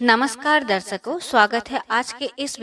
नमस्कार दर्शकों, स्वागत है आज के इस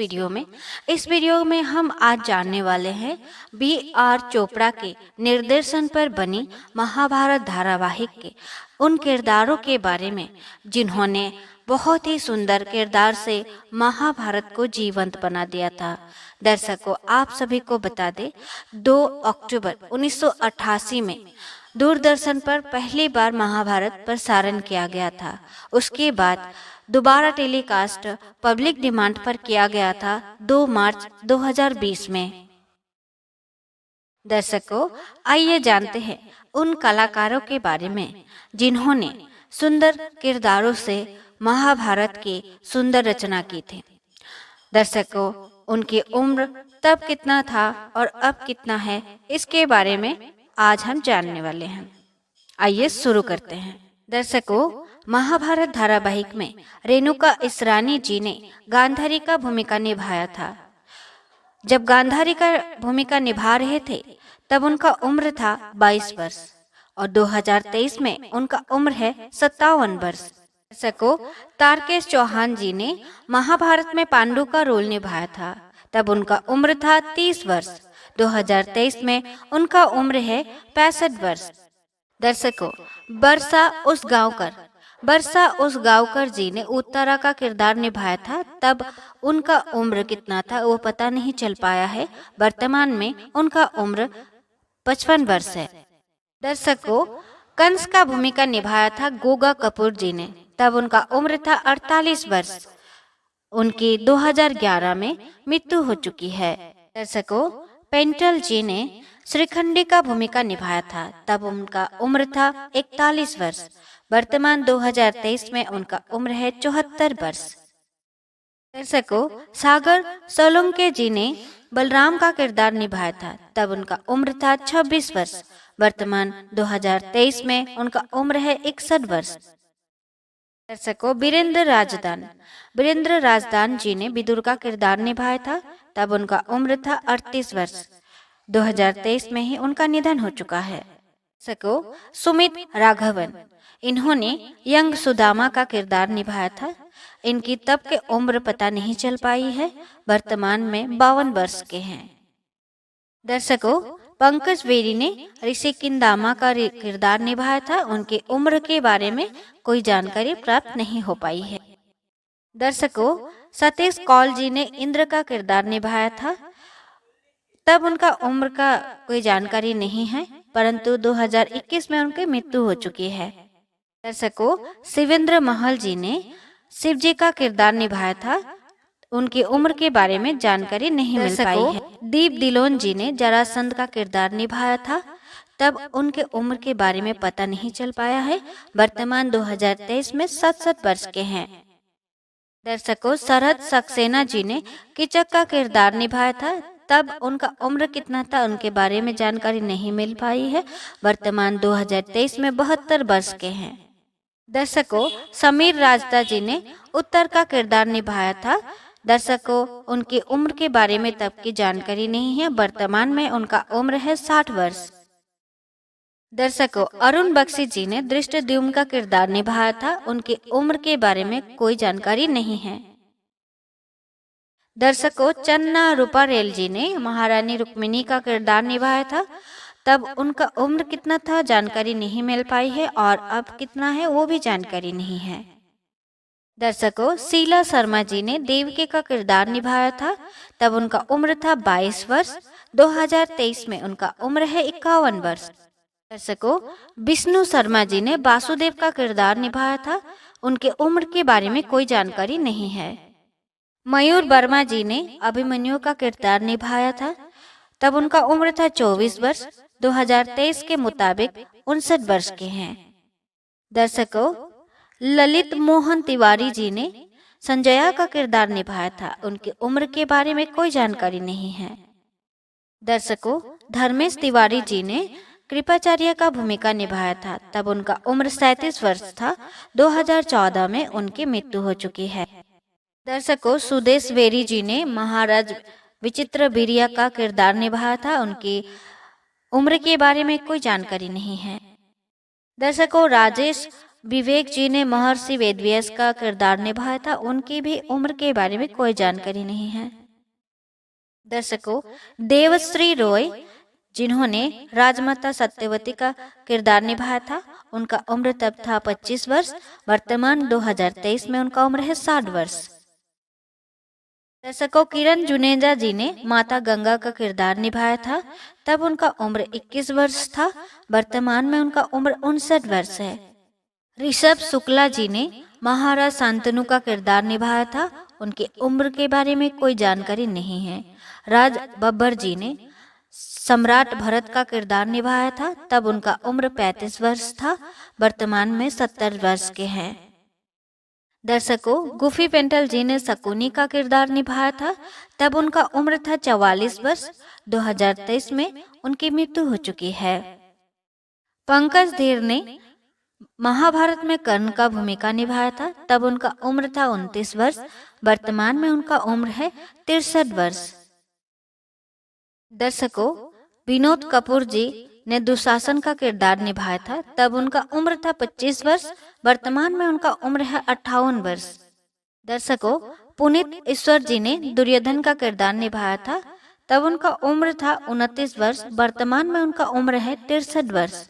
वीडियो में हम आज जानने वाले हैं B.R. चोपड़ा के निर्देशन पर बनी महाभारत धारावाहिक के उन किरदारों के बारे में जिन्होंने बहुत ही सुंदर किरदार से महाभारत को जीवंत बना दिया था। दर्शकों, आप सभी को बता दें, 2 अक्टूबर 1988 में दूरदर्शन पर पहली बार महाभारत प्रसारण किया गया था। उसके बाद दोबारा टेलीकास्ट पब्लिक डिमांड पर किया गया था 2 मार्च 2020 में। दर्शकों, आइए जानते हैं उन कलाकारों के बारे में जिन्होंने सुंदर किरदारों से महाभारत की सुंदर रचना की थी। दर्शकों, उनकी उम्र तब कितना था और अब कितना है, इसके बारे में आज हम जानने वाले हैं। आइए शुरू करते हैं। दर्शकों, महाभारत धारावाहिक में रेणुका इसरानी जी ने गांधारी का भूमिका निभाया था। जब गांधारी का भूमिका निभा रहे थे तब उनका उम्र था 22 वर्ष और 2023 में उनका उम्र है 57 वर्ष। दर्शकों, तारकेश चौहान जी ने महाभारत में पांडु का रोल निभाया था। तब उनका उम्र था 30 वर्ष। 2023 में उनका उम्र है 65 वर्ष। दर्शकों, बरसा उस गांवकर जी ने उत्तरा का किरदार निभाया था। तब उनका उम्र कितना था वो पता नहीं चल पाया है। वर्तमान में उनका उम्र 55 वर्ष है। दर्शकों, कंस का भूमिका निभाया था गोगा कपूर जी ने। तब उनका उम्र था 48 वर्ष। उनकी 2011 में मृत्यु हो चुकी है। दर्शकों, पेंटल जी ने श्रीखंडी का भूमिका निभाया था। तब उनका उम्र था 41 वर्ष। वर्तमान 2023 में उनका उम्र है 74 वर्ष। दर्शकों, सागर सोलंकी जी ने बलराम का किरदार निभाया था। तब उनका उम्र था 26 वर्ष। वर्तमान 2023 में उनका उम्र है 61 वर्ष। दर्शकों, वीरेंद्र राजदान जी ने विदुर का किरदार निभाया था। तब उनका उम्र था 38 वर्ष। 2023 में ही उनका निधन हो चुका है। दर्शकों, सुमित राघवन, इन्होंने यंग सुदामा का किरदार निभाया था। इनकी तब के उम्र पता नहीं चल पाई है। वर्तमान में 52 वर्ष के हैं। दर्शकों, पंकज बेरी ने ऋषि किंदामा का किरदार निभाया था। उनकी उम्र के बारे में कोई जानकारी प्राप्त नहीं हो पाई है। दर्शकों, सतीश कौल जी ने इंद्र का किरदार निभाया था। तब उनका उम्र का कोई जानकारी नहीं है, परंतु 2021 में उनकी मृत्यु हो चुकी है। दर्शकों, शिवेंद्र महल जी ने शिव जी का किरदार निभाया था। उनकी उम्र के बारे में जानकारी नहीं मिल पाई है। दीप दिलोन जी ने जरासंध का किरदार निभाया था। तब उनके उम्र के बारे में पता नहीं चल पाया है। वर्तमान 2023 में 67 वर्ष के हैं। दर्शकों, शरद सक्सेना जी ने कीचक का किरदार निभाया था। तब उनका उम्र कितना था उनके बारे में जानकारी नहीं मिल पाई है। वर्तमान 2023 में 72 वर्ष के हैं। दर्शकों, समीर राजदा जी ने उत्तर का किरदार निभाया था। दर्शकों, उनकी उम्र के बारे में तब की जानकारी नहीं है। वर्तमान में उनका उम्र है 60 वर्ष। दर्शकों, अरुण बख्शी जी ने धृष्टद्युम्न का किरदार निभाया था। उनकी उम्र के बारे में कोई जानकारी नहीं है। दर्शकों, चन्ना रूपारेल जी ने महारानी रुक्मिणी का किरदार निभाया था। तब उनका उम्र कितना था जानकारी नहीं मिल पाई है और अब कितना है वो भी जानकारी नहीं है। दर्शकों, शीला शर्मा जी ने देवकी का किरदार निभाया था। तब उनका उम्र था 22 वर्ष। 2023 में उनका उम्र है 51 वर्ष। दर्शकों, विष्णु शर्मा जी ने वासुदेव का किरदार निभाया था। उनके उम्र के बारे में कोई जानकारी नहीं है। मयूर वर्मा जी ने अभिमन्यु का किरदार निभाया था। तब उनका उम्र था 24 वर्ष। 2023 के मुताबिक 59 वर्ष के हैं। दर्शकों, ललित मोहन तिवारी जी ने संजया का किरदार निभाया था। उनकी उम्र के बारे में कोई जानकारी नहीं है। दर्शकों, धर्मेश तिवारी जी ने कृपाचार्य का भूमिका निभाया था। तब उनका उम्र 37 वर्ष था। 2014 में उनकी मृत्यु हो चुकी है। दर्शकों, सुदेश वेरी जी ने महाराज विचित्र वीर्य का किरदार निभाया था। उनकी उम्र के बारे में कोई जानकारी नहीं है। दर्शकों, राजेश विवेक जी ने महर्षि वेदव्यास का किरदार निभाया था, उनकी भी उम्र के बारे में कोई जानकारी नहीं है। दर्शकों, देवश्री रॉय जिन्होंने राजमाता सत्यवती का किरदार निभाया था, उनका उम्र तब था 25 वर्ष। वर्तमान 2023 में उनका उम्र है 60 वर्ष। दर्शकों, किरण जुनेजा जी ने माता गंगा का किरदार निभाया था, तब उनका उम्र 21 वर्ष था। वर्तमान में उनका उम्र 59 वर्ष है। ऋषभ शुक्ला जी ने महाराज शांतनु का किरदार निभाया था, उनकी उम्र के बारे में कोई जानकारी नहीं है। राज बब्बर जी ने सम्राट भरत का किरदार निभाया था, तब उनका उम्र 35 वर्ष था। वर्तमान में 70 वर्ष के हैं। दर्शकों, गुफी पेंटल जी ने शकुनी का किरदार निभाया था, तब उनका उम्र था 44 वर्ष। 2023 में उनकी मृत्यु हो चुकी है। पंकज धीर ने महाभारत में कर्ण का भूमिका निभाया था, तब उनका उम्र था 29 वर्ष। वर्तमान में उनका उम्र है 63 वर्ष। दर्शकों, विनोद कपूर जी ने दुशासन का किरदार निभाया था, तब उनका उम्र था 25 वर्ष। वर्तमान में उनका उम्र है 58 वर्ष। दर्शकों, पुनीत ईश्वर जी ने दुर्योधन का किरदार निभाया था, तब उनका उम्र था 29 वर्ष। वर्तमान में उनका उम्र है 63 वर्ष।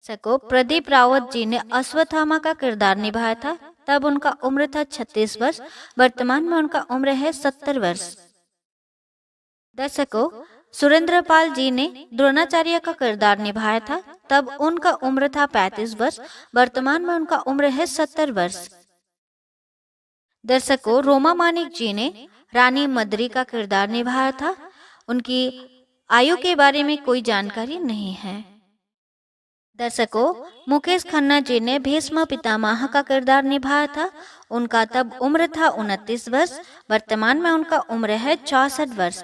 दर्शकों, प्रदीप रावत जी ने अश्वत्थामा का किरदार निभाया था, तब उनका उम्र था 36 वर्ष। वर्तमान में उनका उम्र है 70 वर्ष। दर्शकों, सुरेंद्रपाल जी ने द्रोणाचार्य का किरदार निभाया था, तब उनका उम्र था 35 वर्ष। वर्तमान में उनका उम्र है 70 वर्ष। दर्शकों, रोमा मानिक जी ने रानी मद्री का किरदार निभाया था, उनकी आयु के बारे में कोई जानकारी नहीं है। दर्शकों, मुकेश खन्ना जी ने भीष्म पितामह का किरदार निभाया था, उनका तब उम्र था 29 वर्ष। वर्तमान में उनका उम्र है 64 वर्ष।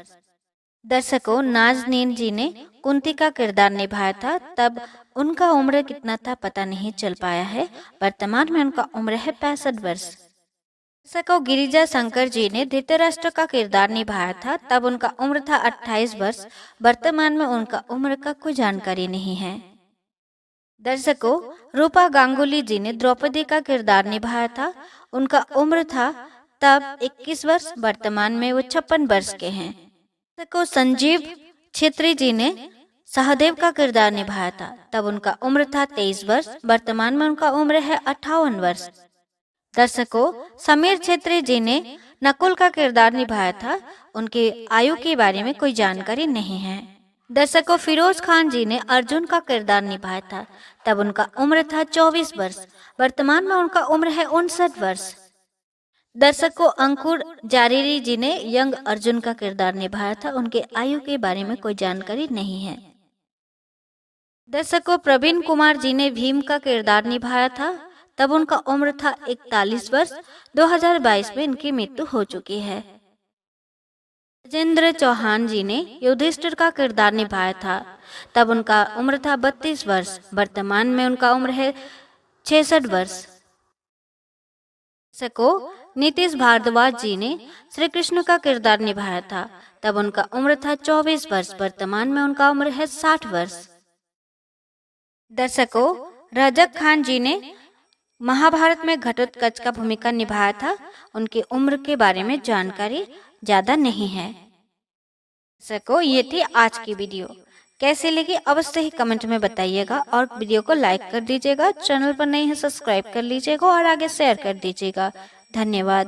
दर्शकों, नाज़नीन जी ने कुंती का किरदार निभाया था, तब उनका उम्र कितना था पता नहीं चल पाया है। वर्तमान में उनका उम्र है 65 वर्ष। दर्शकों, गिरिजा शंकर जी ने धृतराष्ट्र का किरदार निभाया था, तब उनका उम्र था 28 वर्ष। वर्तमान में उनका उम्र का कोई जानकारी नहीं है। दर्शकों, रूपा गांगुली जी ने द्रौपदी का किरदार निभाया था, उनका उम्र था तब 21 वर्ष। वर्तमान में वो 56 वर्ष के हैं। दर्शकों, संजीव छेत्री जी ने सहदेव का किरदार निभाया था, तब उनका उम्र था 23 वर्ष। वर्तमान में उनका उम्र है 58 वर्ष। दर्शकों, समीर छेत्री जी ने नकुल का किरदार निभाया था, उनकी आयु के बारे में कोई जानकारी नहीं है। दर्शकों, फिरोज खान जी ने अर्जुन का किरदार निभाया था, तब उनका उम्र था 24 वर्ष। वर्तमान में उनका उम्र है 59 वर्ष। दर्शकों, अंकुर जारीरी जी ने यंग अर्जुन का किरदार निभाया था, उनके आयु के बारे में कोई जानकारी नहीं है। दर्शकों, प्रवीण कुमार जी ने भीम का किरदार निभाया था, तब उनका उम्र था 41 वर्ष। 2022 में इनकी मृत्यु हो चुकी है। राजेंद्र चौहान जी ने युधिष्ठिर का किरदार निभाया था, तब उनका उम्र था 32 वर्ष। वर्तमान में उनका उम्र है 66 वर्ष। दर्शकों, नीतीश भारद्वाज जी ने श्री कृष्ण का किरदार निभाया था, तब उनका उम्र था 24 वर्ष। वर्तमान में उनका उम्र है 60 वर्ष। दर्शकों, रजक खान जी ने महाभारत में घटोत्कच का भूमिका निभाया था, उनकी उम्र के बारे में जानकारी ज्यादा नहीं है। दर्शकों, ये थी आज की वीडियो। कैसे लगी अवश्य ही कमेंट में बताइएगा और वीडियो को लाइक कर दीजिएगा। चैनल पर नए हैं सब्सक्राइब कर लीजिएगा और आगे शेयर कर दीजिएगा। धन्यवाद।